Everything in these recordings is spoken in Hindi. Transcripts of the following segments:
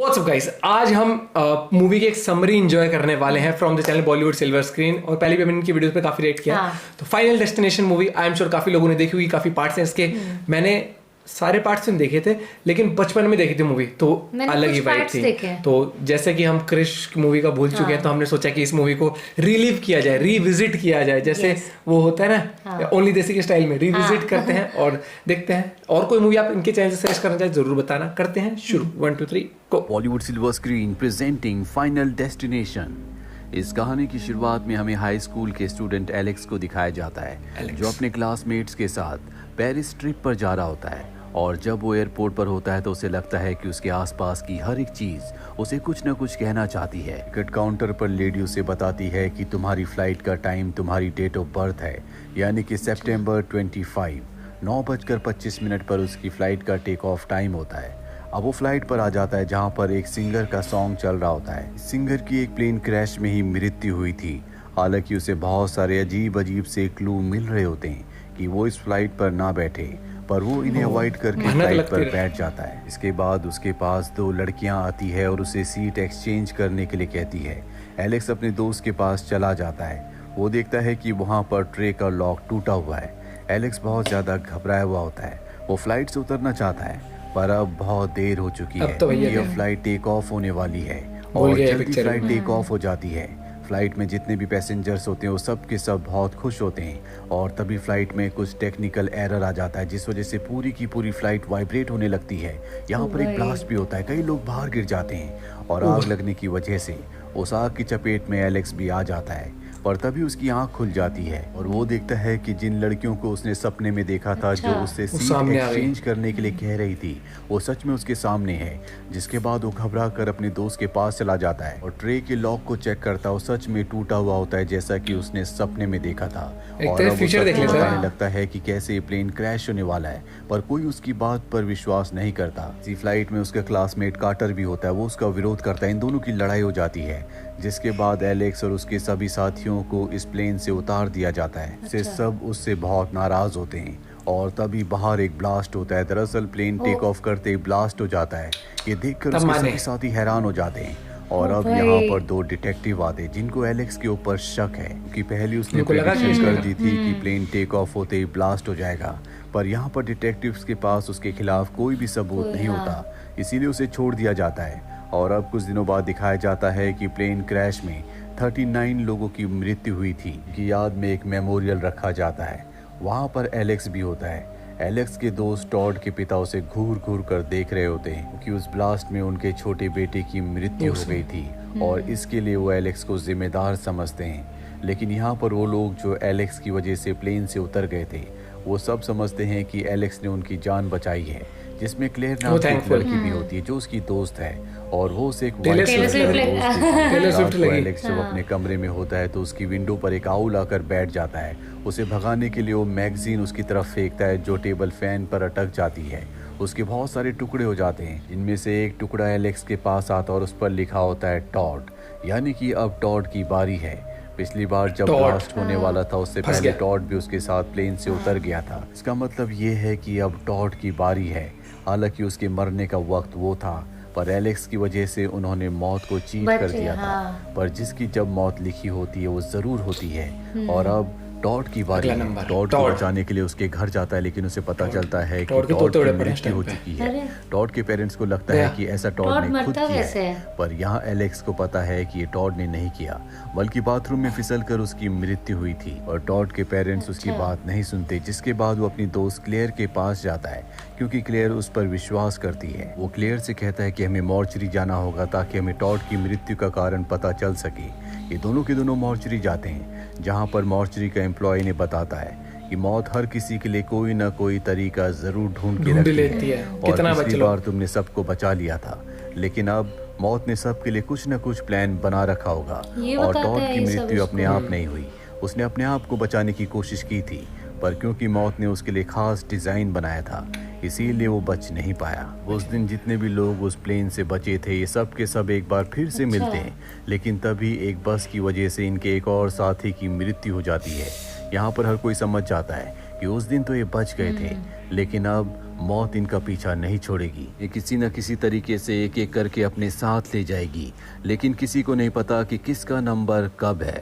व्हाट्स अप गाइस, आज हम मूवी की एक समरी एंजॉय करने वाले हैं from the channel Bollywood silver screen. और पहले भी मैंने इनकी वीडियोस पे काफी रेट किया। हाँ। तो final destination movie I am sure काफी लोगों ने देखी हुई, काफी पार्ट्स हैं इसके। मैंने सारे पार्ट्स नहीं देखे थे, लेकिन बचपन में देखी थी मूवी, तो अलग ही वाइब थी। तो जैसे कि हम क्रिश मूवी का भूल चुके हैं, तो हमने सोचा कि इस मूवी को रिलीव किया जाए, रिविजिट किया जाए, जैसे वो होता है ना ओनली देसी के स्टाइल में रिविजिट करते हैं और देखते हैं। और कोई मूवी आप इनके चैनल से सजेस्ट करना चाहे जरूर बताना। करते हैं शुरू। 1 2 3 go. Bollywood silver screen presenting final destination. इस कहानी की शुरुआत में हमें हाई स्कूल के स्टूडेंट एलेक्स को दिखाया जाता है, जो अपने क्लासमेट्स के साथ पेरिस ट्रिप पर जा रहा होता है। और जब वो एयरपोर्ट पर होता है तो उसे लगता है कि उसके आसपास की हर एक चीज उसे कुछ न कुछ कहना चाहती है। टिकट काउंटर पर लेडी उसे बताती है कि तुम्हारी फ्लाइट का टाइम तुम्हारी डेट ऑफ बर्थ है, यानी कि सितंबर 25 9:25 पर उसकी फ्लाइट का टेक ऑफ टाइम होता है। अब वो फ्लाइट पर आ जाता है जहाँ पर एक सिंगर का सॉन्ग चल रहा होता है। सिंगर की एक प्लेन क्रैश में ही मृत्यु हुई थी। हालांकि उसे बहुत सारे अजीब अजीब से क्लू मिल रहे होते हैं कि वो इस फ्लाइट पर ना बैठे, पर वो इन्हें अवॉइड करके फ्लाइट पर बैठ जाता है। इसके बाद उसके पास 2 लड़कियां आती है और उसे सीट एक्सचेंज करने के लिए कहती है। एलेक्स अपने दोस्त के पास चला जाता है। वो देखता है कि वहाँ पर ट्रे का लॉक टूटा हुआ है। एलेक्स बहुत ज़्यादा घबराया हुआ होता है। वो फ्लाइट से उतरना चाहता है, पर अब बहुत देर हो चुकी है। अब फ्लाइट टेक ऑफ होने वाली है और जल्दी फ्लाइट टेक ऑफ हो जाती है। फ्लाइट में जितने भी पैसेंजर्स होते हैं वो सब के सब बहुत खुश होते हैं। और तभी फ्लाइट में कुछ टेक्निकल एरर आ जाता है, जिस वजह से पूरी की पूरी फ्लाइट वाइब्रेट होने लगती है। यहाँ पर एक ब्लास्ट भी होता है, कई लोग बाहर गिर जाते हैं और आग लगने की वजह से उस आग की चपेट में एलेक्स भी आ जाता है। पर तभी उसकी आंख खुल जाती है और वो देखता है कि जिन लड़कियों को उसने सपने में देखा था, जो उससे सीट एक्सचेंज करने के लिए कह रही थी, वो सच में उसके सामने है। जिसके बाद वो घबरा कर अपने दोस्त के पास चला जाता है और ट्रे के लॉक को चेक करता है। वो सच में टूटा हुआ होता है, जैसा कि उसने सपने में देखा था। और अब उसे बताने लगता है कि कैसे प्लेन क्रैश होने वाला है, पर कोई उसकी बात पर विश्वास नहीं करता। इसी फ्लाइट में उसका क्लासमेट कार्टर भी होता है। वो उसका विरोध करता है। इन दोनों की लड़ाई हो जाती है, जिसके बाद एलेक्स और उसके सभी साथियों को इस प्लेन से उतार दिया जाता है। से सब उससे बहुत नाराज होते हैं और तभी बाहर एक ब्लास्ट होता है। दरअसल प्लेन टेक ऑफ करते ही ब्लास्ट हो जाता है। ये देखकर उसके सभी साथी हैरान हो जाते हैं। और अब यहाँ पर 2 डिटेक्टिव आते हैं, जिनको एलेक्स के ऊपर शक है, क्योंकि पहले उसने प्रेडिक्शन कर दी थी कि प्लेन टेक ऑफ होते ही ब्लास्ट हो जाएगा। पर यहाँ पर डिटेक्टिव्स के पास उसके खिलाफ कोई भी सबूत नहीं होता, इसीलिए उसे छोड़ दिया जाता है। और अब कुछ दिनों बाद दिखाया जाता है कि प्लेन क्रैश में 39 लोगों की मृत्यु हुई थी, की याद में एक मेमोरियल रखा जाता है। वहाँ पर एलेक्स भी होता है। एलेक्स के दोस्त टॉड के पिता उसे घूर घूर कर देख रहे होते हैं, क्योंकि उस ब्लास्ट में उनके छोटे बेटे की मृत्यु हो गई थी और इसके लिए वो एलेक्स को जिम्मेदार समझते हैं। लेकिन यहाँ पर वो लोग जो एलेक्स की वजह से प्लेन से उतर गए थे, वो सब समझते हैं कि एलेक्स ने उनकी जान बचाई है, जिसमें क्लेयर नाम की एक लड़की भी होती है जो उसकी दोस्त है। और वो उसे एक एलेक्स जब अपने कमरे में होता है तो उसकी विंडो पर एक आउल आकर बैठ जाता है। उसे भगाने के लिए वो मैगजीन उसकी तरफ फेंकता है, जो टेबल फैन पर अटक जाती है। उसके बहुत सारे टुकड़े हो जाते हैं, जिनमें से एक टुकड़ा एलेक्स के पास आता और उस पर लिखा होता है टॉड, यानी कि अब टॉड की बारी है। पिछली बार जब ब्लास्ट होने वाला था, उससे पहले टॉड भी उसके साथ प्लेन से उतर गया था। इसका मतलब ये है कि अब टॉड की बारी है। हालांकि उसके मरने का वक्त वो था, पर एलेक्स की वजह से उन्होंने मौत को चीट कर दिया था। पर जिसकी जब मौत लिखी होती है वो जरूर होती है। और अब टॉड की बारी है। टॉड को बचाने के लिए उसके घर जाता है, लेकिन उसे पता चलता है कि टॉड की मृत्यु हो चुकी है। टॉड के पेरेंट्स को लगता है कि ऐसा टॉड ने खुद किया है, पर यहाँ एलेक्स को पता है कि ये टॉड ने नहीं किया, बल्कि बाथरूम में फिसलकर उसकी मृत्यु हुई थी। और टॉड के पेरेंट्स उसकी बात नहीं सुनते, जिसके बाद वो अपनी दोस्त क्लेयर के पास जाता है, क्योंकि क्लेयर उस पर विश्वास करती है। वो क्लेयर से कहता है कि हमें मॉर्चरी जाना होगा ताकि हमें टॉड की मृत्यु का कारण पता चल सके। ये दोनों के दोनों मॉर्चरी जाते हैं, जहाँ पर मॉर्चरी का एम्प्लॉय ने बताता है कि मौत हर किसी के लिए कोई ना कोई तरीका जरूर ढूंढ के रखती है। और पिछली बार तुमने सबको बचा लिया था, लेकिन अब मौत ने सबके लिए कुछ न कुछ प्लान बना रखा होगा। और टॉड की मृत्यु अपने आप नहीं हुई, उसने अपने आप को बचाने की कोशिश की थी, पर क्योंकि मौत ने उसके लिए खास डिजाइन बनाया था, इसीलिए वो बच नहीं पाया। उस दिन जितने भी लोग उस प्लेन से बचे थे, ये सब के सब एक बार फिर से मिलते हैं, लेकिन तभी एक बस की वजह से इनके एक और साथी की मृत्यु हो जाती है। यहाँ पर हर कोई समझ जाता है कि उस दिन तो ये बच गए थे, लेकिन अब मौत इनका पीछा नहीं छोड़ेगी। ये किसी न किसी तरीके से एक एक करके अपने साथ ले जाएगी, लेकिन किसी को नहीं पता कि किसका नंबर कब है।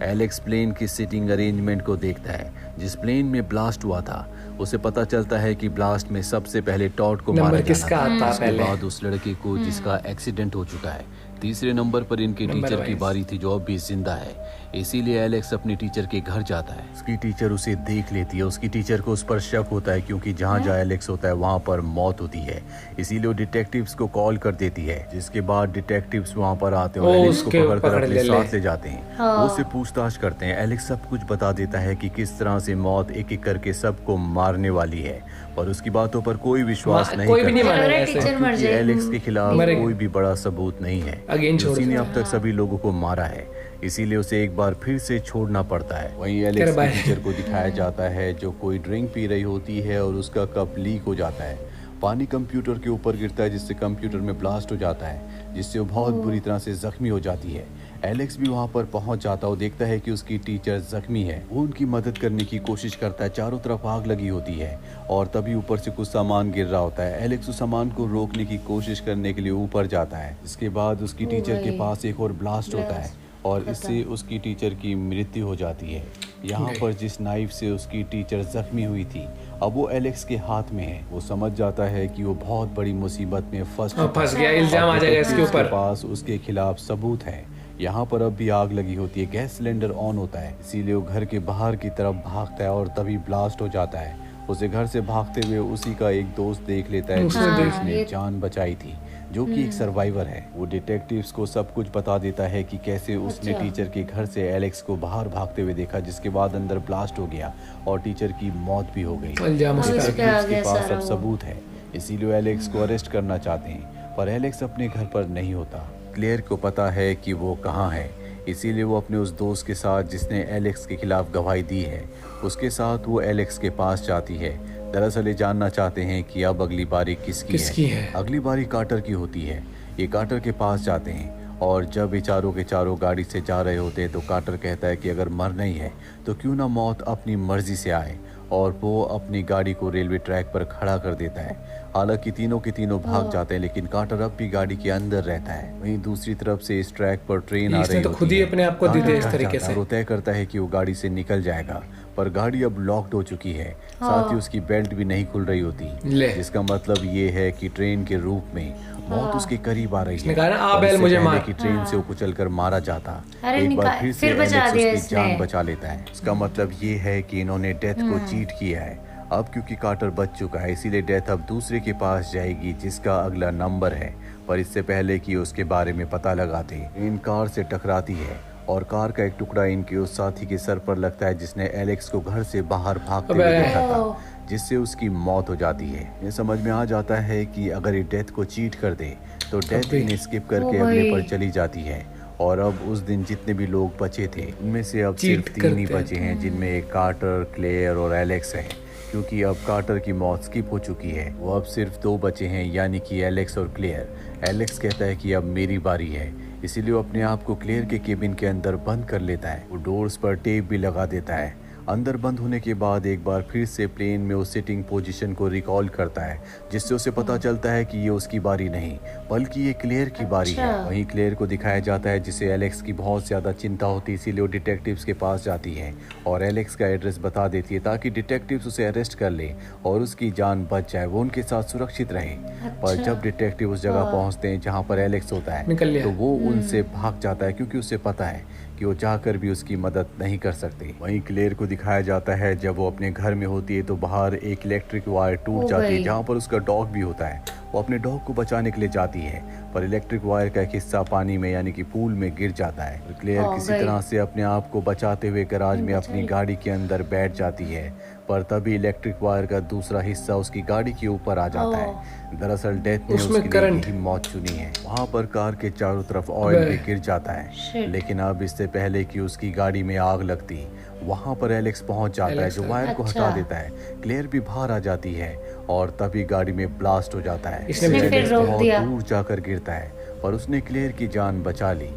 एलेक्स प्लेन की सीटिंग अरेंजमेंट को देखता है। जिस प्लेन में ब्लास्ट हुआ था उसे पता चलता है कि ब्लास्ट में सबसे पहले टॉड को मारा जाना था। उसके बाद उस लड़के को जिसका एक्सीडेंट हो चुका है। तीसरे नंबर पर इनके टीचर की बारी थी जो अब भी जिंदा है। इसीलिए एलेक्स अपनी टीचर के घर जाता है। उसकी टीचर उसे देख लेती है। उसकी टीचर को उस पर शक होता है क्योंकि जहाँ जहाँ एलेक्स होता है वहाँ पर मौत होती है। इसीलिए वो डिटेक्टिव्स को कॉल कर देती है, जिसके बाद डिटेक्टिव्स वहाँ पर आते हैं और एलेक्स को पकड़ अपने साथ ले जाते हैं। वो उससे पूछताछ करते हैं। एलेक्स सब कुछ बता देता है कि किस तरह से मौत एक एक करके सबको मारने वाली है, पर उसकी बातों पर कोई विश्वास नहीं करता क्योंकि एलेक्स के खिलाफ कोई भी बड़ा सबूत नहीं है। उसी ने अब तक सभी लोगों को मारा है, इसीलिए उसे एक बार फिर से छोड़ना पड़ता है। वहीं एलेक्स की टीचर को दिखाया जाता है जो कोई ड्रिंक पी रही होती है और उसका कप लीक हो जाता है। पानी कंप्यूटर के ऊपर गिरता है जिससे कंप्यूटर में ब्लास्ट हो जाता है, जिससे वो बहुत बुरी तरह से जख्मी हो जाती है। एलेक्स भी वहाँ पर पहुँच जाता है और देखता है कि उसकी टीचर जख्मी है। वो उनकी मदद करने की कोशिश करता है। चारों तरफ आग लगी होती है और तभी ऊपर से कुछ सामान गिर रहा होता है। एलेक्स उस सामान को रोकने की कोशिश करने के लिए ऊपर जाता है। इसके बाद उसकी टीचर के पास एक और ब्लास्ट होता है और इससे उसकी टीचर की मृत्यु हो जाती है। यहाँ पर जिस नाइफ से उसकी टीचर जख्मी हुई थी अब वो एलेक्स के हाथ में है। वो समझ जाता है कि वो बहुत बड़ी मुसीबत में फंस गया, इल्जाम आ जाएगा इसके ऊपर। पास उसके खिलाफ सबूत है। यहाँ पर अब भी आग लगी होती है। गैस सिलेंडर ऑन होता है, इसीलिए वो घर के बाहर की तरफ भागता है और तभी ब्लास्ट हो जाता है। उसे घर से भागते हुए उसी का एक दोस्त देख लेता है जिसने जान बचाई थी, जो कि एक सर्वाइवर है। वो डिटेक्टिव्स को सब कुछ बता देता है कि कैसे उसने टीचर के घर से एलेक्स को बाहर भागते हुए देखा, जिसके बाद अंदर ब्लास्ट हो गया और टीचर की मौत भी हो गई। डिटेक्टिव्स के पास अब सबूत है, इसीलिए एलेक्स को अरेस्ट करना चाहते हैं, पर एलेक्स अपने घर पर नहीं होता। क्लेयर को पता है कि वो कहाँ है, इसीलिए वो अपने उस दोस्त के साथ जिसने एलेक्स के खिलाफ गवाही दी है उसके साथ वो एलेक्स के पास जाती है। दरअसल ये जानना चाहते हैं कि अब अगली बारी किसकी है। अगली बारी कार्टर की होती है। ये कार्टर के पास जाते हैं और जब ये चारों के चारों गाड़ी से जा रहे होते हैं तो कार्टर कहता है कि अगर मरना ही है तो क्यों ना मौत अपनी मर्जी से आए, और वो अपनी गाड़ी को रेलवे ट्रैक पर खड़ा कर देता है। हालांकि तीनों के तीनों भाग जाते हैं, लेकिन कार्टर अब भी गाड़ी के अंदर रहता है। वहीं दूसरी तरफ से इस ट्रैक पर ट्रेन आ रही तो खुद ही अपने आप को दे दे इस तरीके से। वो तय करता है कि वो गाड़ी से निकल जाएगा, पर गाड़ी अब लॉक्ड हो चुकी है। साथ ही उसकी बेल्ट भी नहीं खुल रही होती, जिसका मतलब ये है कि ट्रेन के रूप में मौत उसके करीब आ रही है। मुझे मार की ट्रेन से वो कुचलकर मारा जाता, एक बार फिर से एलेक्स उसकी जान बचा लेता है। इसका मतलब ये है कि इन्होंने डेथ को चीट किया है। अब क्योंकि कार्टर बच चुका है, इसीलिए डेथ अब दूसरे के पास जाएगी जिसका अगला नंबर है। पर इससे पहले कि उसके बारे में पता लगाते, इन कार से टकराती है और कार का एक टुकड़ा इनके उस साथी के सर पर लगता है जिसने एलेक्स को घर से बाहर भागते हुए देखा था, जिससे उसकी मौत हो जाती है। ये समझ में आ जाता है कि अगर ये डेथ को चीट कर दे तो डेथ इन्हें स्किप करके अगले पर चली जाती है। और अब उस दिन जितने भी लोग बचे थे उनमें से अब सिर्फ 3 ही बचे हैं, जिनमें एक कार्टर, क्लेयर और एलेक्स है। क्योंकि अब कार्टर की मौत स्किप हो चुकी है, वो अब सिर्फ 2 बचे हैं, यानी कि एलेक्स और क्लेयर। एलेक्स कहता है कि अब मेरी बारी है, इसीलिए वो अपने आप को क्लेयर के केबिन के अंदर बंद कर लेता है। वो डोर्स पर टेप भी लगा देता है। अंदर बंद होने के बाद एक बार फिर से प्लेन में उस सिटिंग पोजीशन को रिकॉल करता है, जिससे उसे पता चलता है कि ये उसकी बारी नहीं बल्कि ये क्लेयर की बारी है। वहीं क्लेयर को दिखाया जाता है जिसे एलेक्स की बहुत ज़्यादा चिंता होती है, इसीलिए वो डिटेक्टिव्स के पास जाती है और एलेक्स का एड्रेस बता देती है ताकि डिटेक्टिव्स उसे अरेस्ट कर ले और उसकी जान बच जाए, वो उनके साथ सुरक्षित रहे। पर जब डिटेक्टिव उस जगह पहुँचते हैं जहाँ पर एलेक्स होता है तो वो उनसे भाग जाता है, क्योंकि उसे पता है कि वो चाहकर भी उसकी मदद नहीं कर सकते। वहीं क्लेयर को दिखाया जाता है जब वो अपने घर में होती है तो बाहर एक इलेक्ट्रिक वायर टूट जाती है जहाँ पर उसका डॉग भी होता है। वो अपने डॉग को बचाने के लिए जाती है, पर इलेक्ट्रिक वायर का एक हिस्सा पानी में यानी कि पूल में गिर जाता है। क्लेयर किसी तरह से अपने आप को बचाते हुए गैराज में अपनी गाड़ी के अंदर बैठ जाती है, पर तभी इलेक्ट्रिक वायर का दूसरा हिस्सा उसकी गाड़ी के ऊपर आ जाता है। दरअसल डेथ ने उसके लिए ही मौत चुनी है। वहाँ पर कार के चारों तरफ ऑयल भी गिर जाता है, लेकिन अब इससे पहले कि उसकी गाड़ी में आग लगती, वहाँ पर एलेक्स पहुँच जाता है जो वायर को हटा देता है। क्लेयर भी बाहर आ जाती है और तभी गाड़ी में ब्लास्ट हो जाता है। बहुत दूर जाकर गिरता है, पर उसने क्लेयर की जान बचा ली।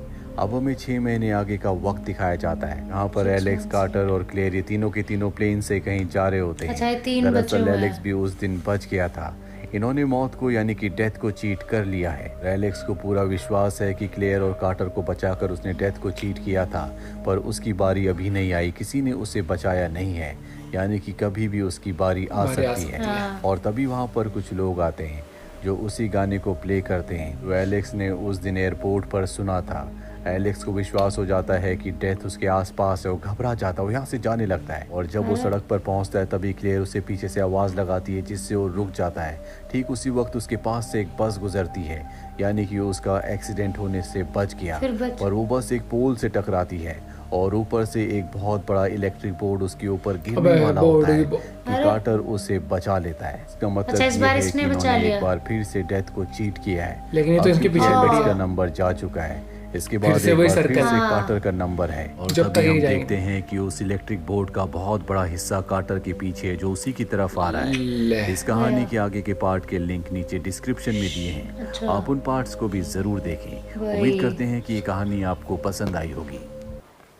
अब हमें 6 महीने आगे का वक्त दिखाया जाता है। यहाँ पर एलेक्स, कार्टर और क्लेयर ये तीनों के तीनों प्लेन से कहीं जा रहे होते हैं। दरअसल एलेक्स भी उस दिन बच गया था। इन्होंने मौत को यानी कि डेथ को चीट कर लिया है। एलेक्स को पूरा विश्वास है कि क्लेयर और कार्टर को बचाकर उसने डेथ को चीट किया था, पर उसकी बारी अभी नहीं आई, किसी ने उसे बचाया नहीं है, यानी कि कभी भी उसकी बारी आ सकती है। और तभी वहाँ पर कुछ लोग आते हैं जो उसी गाने को प्ले करते हैं जो एलेक्स ने उस दिन एयरपोर्ट पर सुना था। एलेक्स को विश्वास हो जाता है कि डेथ उसके आसपास है, वो घबरा जाता है, वो यहाँ से जाने लगता है। और जब वो सड़क पर पहुँचता है तभी क्लेयर उसे पीछे से आवाज़ लगाती है जिससे वो रुक जाता है। ठीक उसी वक्त उसके पास से एक बस गुजरती है, यानी कि उसका एक्सीडेंट होने से बच गया। और वो बस एक पोल से टकराती है और ऊपर से एक बहुत बड़ा इलेक्ट्रिक बोर्ड उसके ऊपर गिरने वाला होता है कि कार्टर उसे बचा लेता है। इसका मतलब ये है कि उन्होंने एक बार फिर से डेथ को चीट किया है, लेकिन ये तो इसके पीछे एलेक्स का नंबर जा चुका है। इसके बाद एक बार फिर से कार्टर का नंबर है और तभी हम देखते हैं कि उस इलेक्ट्रिक बोर्ड का बहुत बड़ा हिस्सा कार्टर के पीछे है जो उसी की तरफ आ रहा है। इस कहानी के आगे के पार्ट के लिंक नीचे डिस्क्रिप्शन में दिए हैं, आप उन पार्ट्स को भी जरूर देखें। उम्मीद करते हैं कि ये कहानी आपको पसंद आई होगी।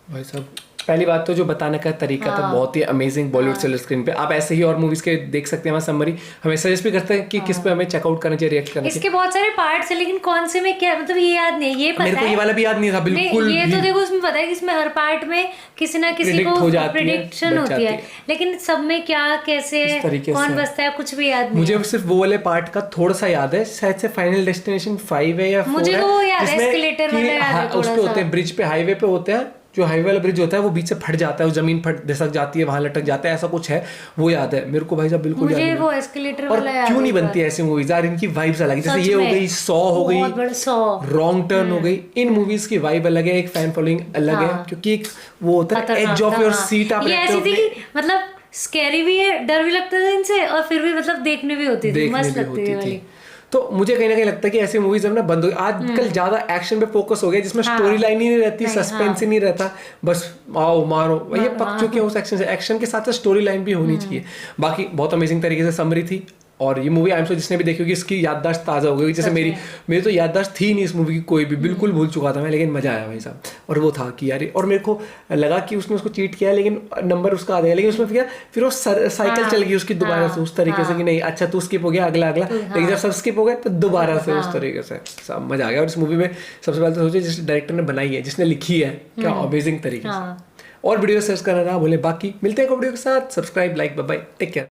भाई साहब, पहली बात तो जो बताने का तरीका था बहुत ही अमेजिंग बॉलीवुड सिल्वर स्क्रीन पे। आप ऐसे ही और मूवीज के देख सकते हैं, हमारा समरी हमें सजेस्ट भी करते हैं कि किस पे हमें चेकआउट करना चाहिए, रिएक्ट करना चाहिए। इसके बहुत सारे पार्ट्स हैं लेकिन कौन से में क्या मतलब ये याद नहीं, ये पता है मेरे को ये वाला भी याद नहीं था बिल्कुल। ये तो देखो उसमें पता है कि इसमें हर पार्ट में किसी ना किसी को प्रेडिक्शन होती है, लेकिन सब में क्या कैसे कौन बचता है कुछ भी याद नहीं। मुझे सिर्फ वो वाले पार्ट का थोड़ा सा याद है, शायद से फाइनल डेस्टिनेशन 5 है या 4 है, मुझे वो याद है एस्केलेटर वाला याद है, उस पे होते हैं ब्रिज पे, हाईवे पे होते हैं, जो हाईवे वाला ब्रिज होता है वो बीच से फट जाता है, वो जमीन फट धसक जाती है, वहां लटक जाता है, ऐसा कुछ है, वो याद है मेरे को भाई साहब बिल्कुल याद नहीं। वो एस्केलेटर और वाला याद क्यों नहीं बनती ऐसी मूवीज यार, इनकी वाइब्स अलग है। जैसे ये हो गई 100 हो गई, रॉन्ग टर्न हो गई, इन मूवीज की वाइब अलग है, एक फैन फॉलोइंग अलग है, क्योंकि एक वो होता है एज ऑफ योर सीट। आप ऐसी थी कि मतलब स्कैरी भी है, डर भी लगता था इनसे, और फिर भी मतलब देखने भी होती थी, मस्त लगती थी। तो मुझे कहीं ना कहीं लगता है कि ऐसी मूवीज अब ना बंद हो गई। आजकल ज्यादा एक्शन पे फोकस हो गया, जिसमें स्टोरी लाइन ही नहीं रहती, सस्पेंस ही नहीं रहता, बस आओ मारो, ये पक चुके हैं उस एक्शन से। एक्शन के साथ स्टोरी लाइन भी होनी चाहिए। बाकी बहुत अमेजिंग तरीके से समरी थी, और ये मूवी आई एम श्योर जिसने भी देखी होगी इसकी याददाश्त ताज़ा हो गई। जैसे मेरी तो याददाश्त थी नहीं इस मूवी की कोई भी, बिल्कुल भूल चुका था मैं, लेकिन मजा आया भाई साहब। और वो था कि यार, और मेरे को लगा कि उसने उसको चीट किया लेकिन नंबर उसका आ गया, लेकिन उसमें फिर वो साइकिल चल गई उसकी दोबारा से उस तरीके से कि नहीं अच्छा तू स्किप हो गया, अगला लेकिन जब सब स्किप हो गए तो दोबारा से उस तरीके से सब मजा आ गया। और इस मूवी में सबसे पहले तो सोचिए जिस डायरेक्टर ने बनाई है, जिसने लिखी है, क्या अमेजिंग तरीके से। और वीडियो सर्च करना ना भूलें। बाकी मिलते हैं एक वीडियो के साथ, subscribe, like, bye bye, take care.